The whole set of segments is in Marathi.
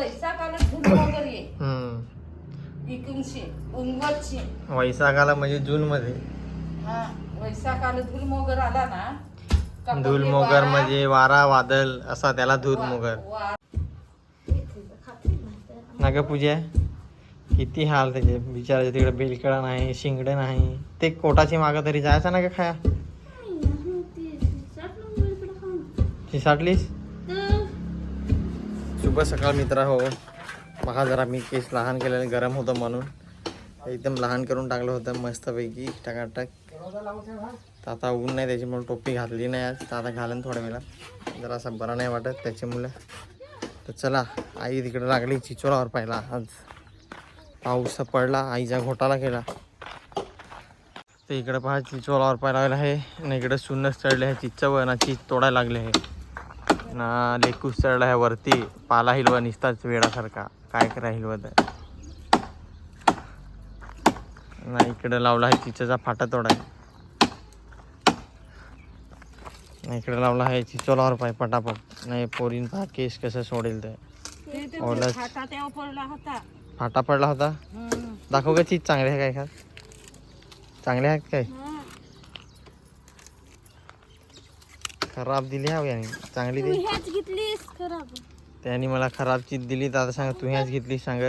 वैशाख आला म्हणजे जून मध्ये. वैशाख आला धूल मोगर आला ना. धूल मोगर म्हणजे वारा वादळ असा त्याला धूल मोगर. ना ग पूजा किती हाल त्याचे बिचाराचे. तिकडे बेलकडा नाही, शिंगड नाही. ते कोटाची मागं तरी जायचं ना ग खाया. साठलीस. शुभ सकाळ मित्र हो. पहा जरा मी केस लहान केलेलं गरम होतं म्हणून एकदम लहान करून टाकलं होतं मस्तपैकी टकाटक. तर आता ऊन नाही त्याच्यामुळे टोपी घातली नाही आज. तर आता घालन थोड्या वेळा. जरा असं बरं नाही वाटत त्याच्यामुळे. तर चला आई तिकडे लागली चिचोलावर पाहिला. आज पाऊस पडला, आईचा घोटाळा केला. तर इकडे पहा चिचोलावर पाहायला लागला आहे आणि इकडे सुन्नच चढले आहे. चिच्चवर ना चीज तोडायला लागले आहे ना. लेकूस चढला आहे वरती. पाला हिलवा निसताच वेळासारखा. काय करा हिलवत ना. इकडे लावला आहे चिचेचा फाटा तोडाय. इकडे लावला आहे चिचोलावर पाय पटापट. नाही पोरीन पहा केस कसं सोडेल ते. फाटा पडला होता. दाखव का चीज चांगली आहे काय खात. चांगले आहेत काय. खराब दिली हा याने. चांगली दिली त्याने मला खराब चीज दिली. तर आता सांग तू ह्याच घेतली सांग.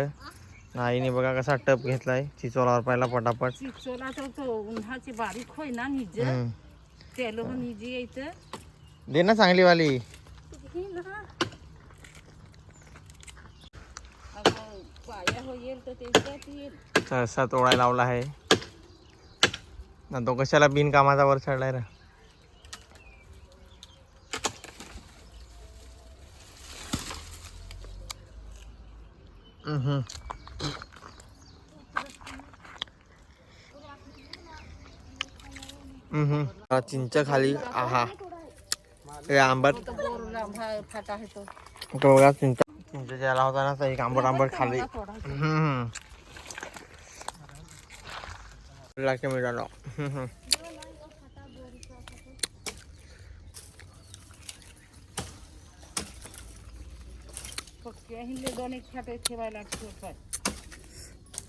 आईने बघा कसा टप घेतलाय चिचोलावर पाहिला पटापट. चिचोला तो उन्हाची बारीक होय ना निज तेल निजे यायचं. दे ना चांगली वाली. असा तोडायला लावला आहे ना. तो कशाला बिन कामाचा वर चढलाय रे. चिंच खाली. आहा आंबट फाटा आहे तो. बघा चिंच ज्याला होता ना तर एक आंबट आंबट खाली. लागते मिळाला.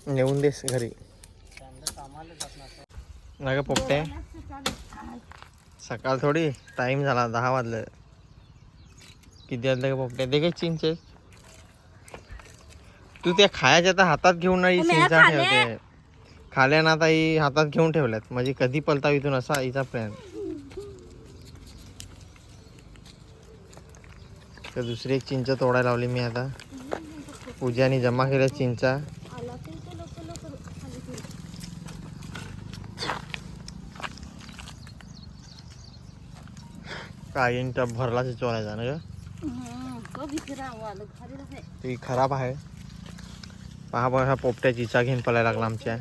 नेऊन देस घरी ना ग पोपटे. सकाळ थोडी टाइम झाला 10 वाजले. किती वाजले का पोपटे. दे काय चिंचे. तू त्या खायच्या तर हातात घेऊन नाही चिंचा ठेवते. खाल्या ना आता ही हातात घेऊन ठेवल्यात म्हणजे कधी पलता इथून असा हिचा प्लॅन. तर दुसरी एक चिंच तोडायला लावली मी आता. पूजाने जमा केल्या चिंचा. काय टप भरला चोरायचा ना ग. ती खराब आहे. पहा बघा पोपट्या चिचा घेऊन पळायला लागला आमच्या.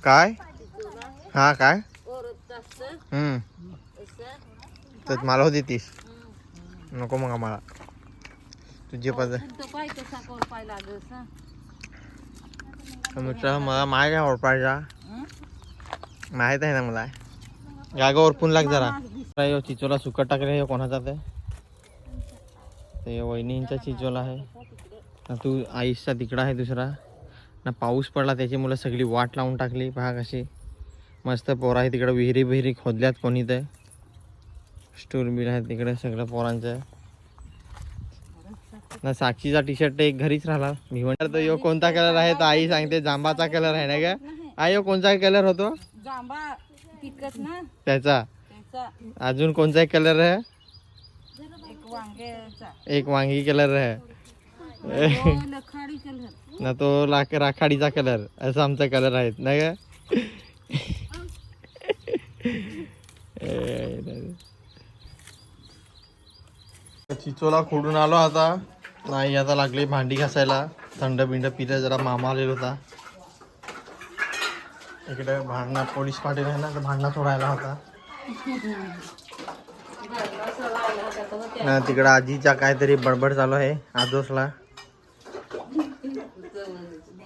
काय हा काय तर मला होती 30. नको मग आम्हाला तुझी पद्धत. मित्र मला माय काय ओळपायचा माहित आहे ना मला. गागा ओरपून लाग जरा. चिचोला सुकट टाकले हे कोणाचा ते वहिनींचा चिचोला आहे ना. तू आईचा तिकडा आहे दुसरा ना. पाऊस पडला त्याच्यामुळे सगळी वाट लावून टाकली. पहा कशी मस्त पोरं आहे तिकडे. विहिरी खोदल्यात कोणी ते. स्टूल बिल आहे तिकडे सगळं पोरांचं ना. साक्षीचा टी शर्ट एक घरीच राहिला. मी म्हणतो यो कोणता कलर आहे तर आई सांगते जांबाचा कलर आहे ना का. आई यो कोणता कलर होतो त्याचा. अजून कोणता कलर आहे. एक वांगी कलर आहे ना. तो राखाडीचा कलर असा आमचा कलर आहेत ना का. चिचोला खोडून आलो आता. नाही आता लागली भांडी घासायला. थंड बिंड पिलं जरा. मामा आलेला होता इकडे. भांडणा पोलीस पाटील आहे ना तर भांडणा सोडायला होता ना. तिकडे आजीचा काहीतरी बडबड चालू आहे आजोसला.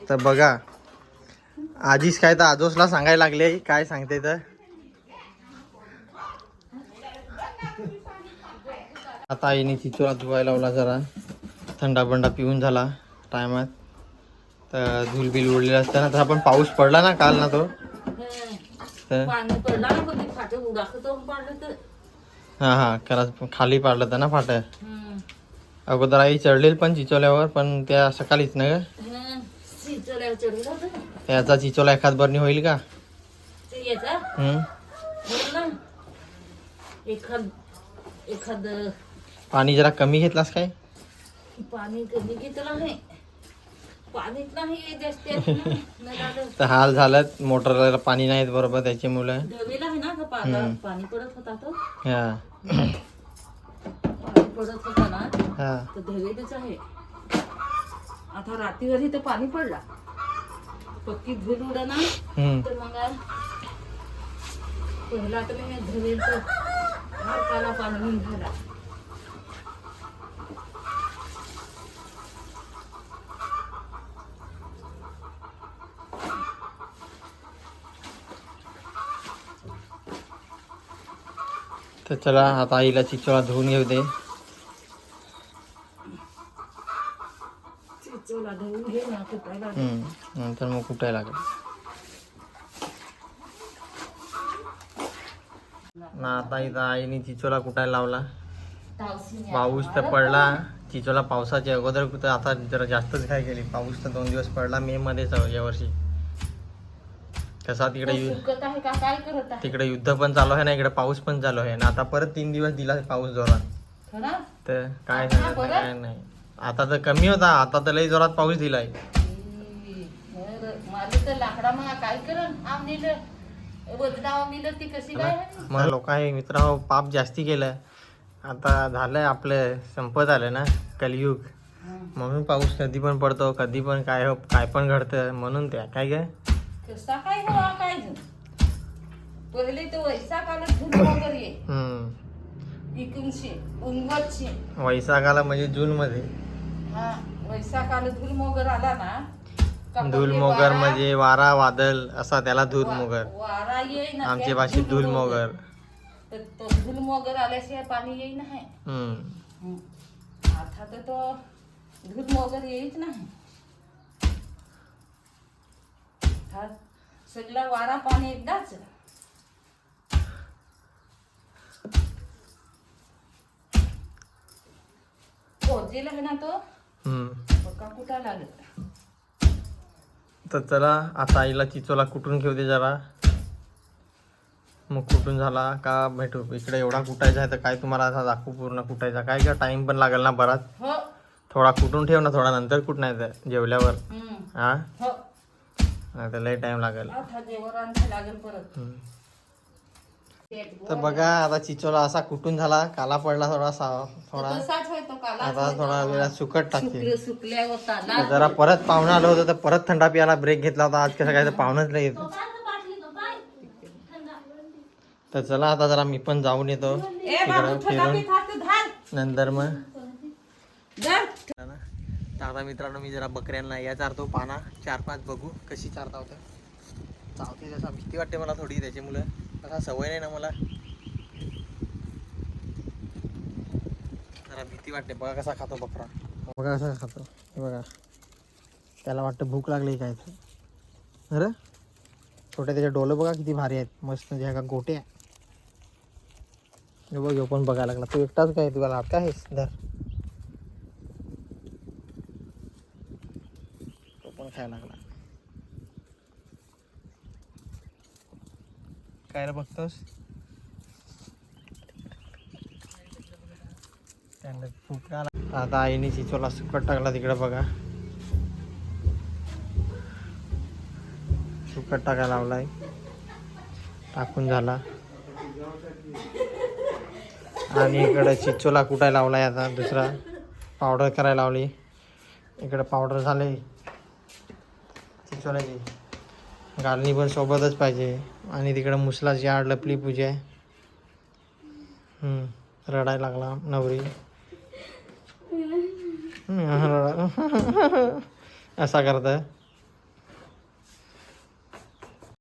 तर बघा आजीच काय तर आजोसला सांगायला लागले. काय सांगते तर आता आईने चिचोला धुवायला लावला जरा. थंडा बंडा पिऊन झाला टायमात. तर धूलबिल उडलेलं असतं ना. तर आपण पाऊस पडला ना काल ना तो तर पाणी पडला ना कधी फाटे उडाकतो पाडलं तर हां खरंच खाली पाडलं होतं ना फाटं. अगोदर आई चढलेल पण चिचोल्यावर, पण त्या सकाळीच ना ग. चिचोल्यावर चढलं होतं त्याचा चिचोला एखाद बरणी होईल का? ते याचा हम्म. बोल ना एखाद एखाद पाणी जरा कमी घेतलास काय? पाणी कधी घेतलं नाही पाणीच नाही जास्त नळालं. तर हाल झालं मोटरला पाणी नाहीत बरोबर त्याच्यामुळे. धवेला आहे ना का पाणी पाणी पडत होता तो हा पाणी पडत होता ना हा तर धवेलच आहे. आता रात्रीवरही तर पाणी पडला पक्की धूल उडा ना तर मग पहिला तर मी धवेल तर हार काला पाणी झाला. तर चला आता आईला चिचोळा धुवून घेऊ दे. चिचोला धुवून घे ना कुठायला नंतर मग कुठे लागेल ना. आता इथं आईने चिचोला कुठायला लावला. पाऊस तर पडला. चिचोला पावसाच्या अगोदर कुठं आता जरा जास्तच काय केली. पाऊस तर 2 दिवस पडला मे मध्येच यावर्षी. कसा तिकडे युद्ध पण चालू आहे ना, इकडे पाऊस पण चालू आहे ना. आता परत 3 दिवस दिला पाऊस जोरात. तर काय सांगत काय नाही. आता तर कमी होता, आता तर लई जोरात पाऊस दिलाय. मग लोक आहे मित्र हो पाप जास्ती केलं. आता झालंय आपलं संपत आलं ना कलियुग. म्हणून पाऊस कधी पण पडतो, कधी पण काय पण घडतं. म्हणून त्या काय काय कसा काय हवा काय पहिले तो वैशाख आला धूल वगैरे इकडूनशे उंगवतशे वैशाख आला म्हणजे जून मध्ये. हा वैशाख आला धूल मोगर आला ना धूल मोगर म्हणजे वारा वादळ असा त्याला धूल मोगर. वारा येई ना आमच्या भाषेत धूल मोगर. तर तो धूल मोगर आल्याशिवाय पाणी येई नाही. आता तर तो धूल मोगर येईच नाही. हा सगळा वारा पाणी एकदाच. पोहोचेल आहे ना तो पक्का कुठा लागत. तर चला आता आईला चिचोला कुटून घेऊ दे जरा. मग कुटून झाला का भेटू. इकडे एवढा कुटायचा आहे तर काय तुम्हाला आता दाखवू पूर्ण कुटायचा. काय का टाइम पण लागेल ना बराच. थोडा कुटून ठेव ना, थोडा नंतर कुठ नाही तर जेवल्यावर. हा नाही तर लय टाइम लागेल. तर बघा आता चिचोला असा कुटून झाला. काला पडला थोडासा थोडा. आता थोडा वेळा सुकट टाकते. जरा परत पाहुणा आलो होतं तर परत थंडा पियाला ब्रेक घेतला होता. आज कसं काय तर पाहुणच नाही येतो. तर चला आता जरा मी पण जाऊन येतो तिकडं फिरून नंतर मग. आता मित्रांनो मी जरा बकऱ्यांना या चारतो पाना 4-5 बघू कशी चारता होतं. चावते जसा भीती वाटते मला थोडी त्याच्यामुळं. कसा सवय नाही ना मला, जरा भीती वाटते. बघा कसा खातो बकरा. बघा कसा खातो. हे बघा त्याला वाटतं भूक लागली काय तर. अरे छोट्या त्याच्या डोलं बघा किती भारी आहेत मस्त. म्हणजे का गोटे हे बघ पण बघायला लागला. तू एकटाच काय तुला हात काय आहेस धर. तो पण खायला लागला. काय रे बघतोस. आता आईने चिचोला सुकट टाकला तिकडे बघा. सुकट टाकायला लावलाय. टाकून झाला आणि इकडे चिचोला कुटायला लावलाय. आता दुसरा पावडर करायला लावली. इकडे पावडर झाले चिचोल्याची. गालणी पण सोबतच पाहिजे. आणि तिकडे मुसलाची आड लपली पूजा. रडायला लागला नवरी. असा करत